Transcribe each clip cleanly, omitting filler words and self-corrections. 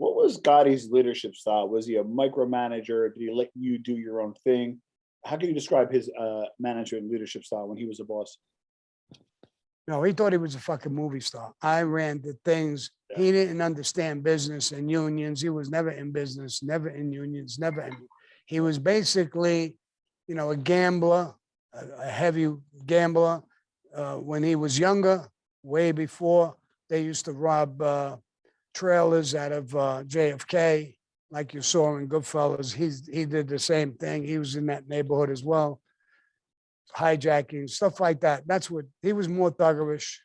What was Gotti's leadership style? Was he a micromanager? Did he let you do your own thing? How can you describe his management and leadership style when he was a boss? No, he thought he was a fucking movie star. I ran the things. Yeah. He didn't understand business and unions. He was never in business, never in unions, never in. He was basically, a gambler, a heavy gambler. When he was younger, way before, they used to rob trailers out of JFK, like you saw in Goodfellas. He did the same thing. He was in that neighborhood as well. Hijacking, stuff like that. That's what he was, more thuggerish.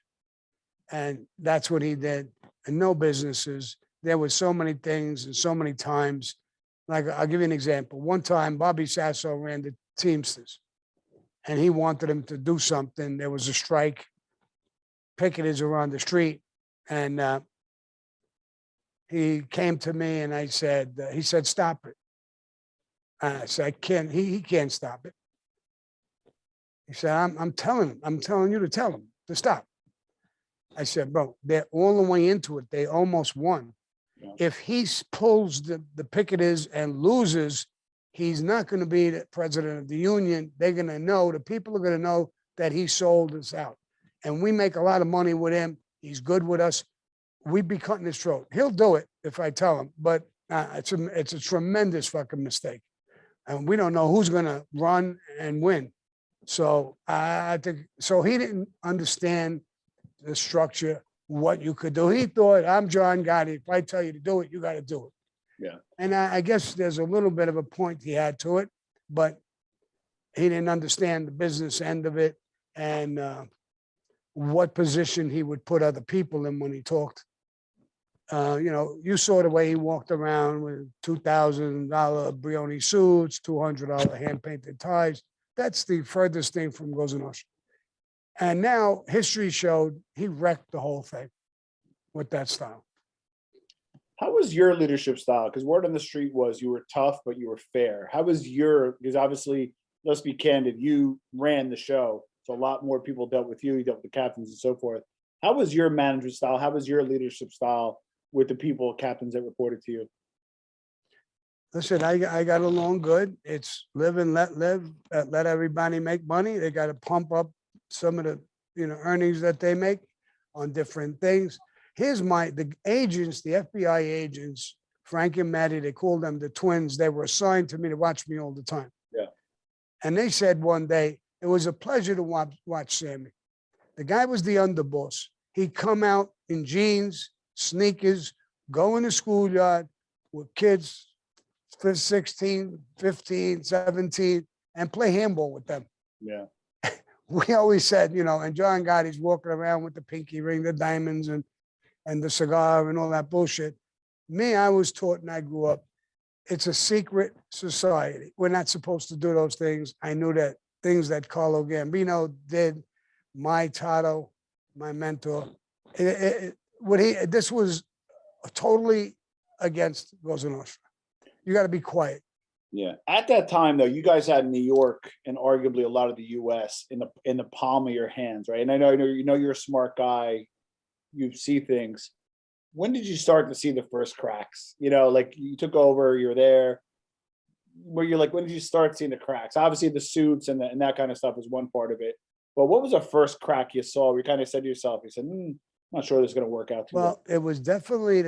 And that's what he did. And no businesses. There were so many things and so many times. Like, I'll give you an example. One time, Bobby Sasso ran the Teamsters and he wanted him to do something. There was a strike. Picketers were on the street. And he came to me and he said, stop it. And I said, I can't, he can't stop it. He said, I'm telling you to tell him to stop. I said, bro, they're all the way into it. They almost won. Yeah. If he pulls the picketers and loses, he's not going to be the president of the union. They're going to know, the people are going to know that he sold us out. And we make a lot of money with him. He's good with us. We'd be cutting his throat. He'll do it if I tell him, but it's a tremendous fucking mistake. And we don't know who's going to run and win. So I think, so he didn't understand the structure, what you could do. He thought, I'm John Gotti. If I tell you to do it, you got to do it. Yeah. And I guess there's a little bit of a point he had to it, but he didn't understand the business end of it and what position he would put other people in when he talked. You saw the way he walked around with $2,000 Brioni suits, $200 hand-painted ties. That's the furthest thing from Cosa Nostra. And now history showed he wrecked the whole thing with that style. How was your leadership style? Because word on the street was you were tough, but you were fair. How was because obviously, let's be candid, you ran the show. So a lot more people dealt with you. You dealt with the captains and so forth. How was your management style? How was your leadership style with the people, captains that reported to you? Listen, I got along good. It's live and let live, let everybody make money. They got to pump up some of the earnings that they make on different things. Here's the agents, the FBI agents, Frank and Maddie, they called them the twins. They were assigned to me to watch me all the time. Yeah. And they said one day, it was a pleasure to watch Sammy. The guy was the underboss. He'd come out in jeans, sneakers, go in the schoolyard with kids, 16, 15, 17, and play handball with them. Yeah. We always said, and John Gotti's walking around with the pinky ring, the diamonds, and the cigar and all that bullshit. Me, I was taught and I grew up, it's a secret society. We're not supposed to do those things. I knew that things that Carlo Gambino did, my Tato, my mentor, this was totally against Cosa Nostra. You got to be quiet. Yeah. At that time, though, you guys had New York and arguably a lot of the U.S. in the palm of your hands, right? And I know you're a smart guy. You see things. When did you start to see the first cracks? Like you took over, you're there. Where you're like, when did you start seeing the cracks? Obviously, the suits and that kind of stuff is one part of it. But what was the first crack you saw where you kind of said to yourself, you said, I'm not sure this is going to work out too well? It was definitely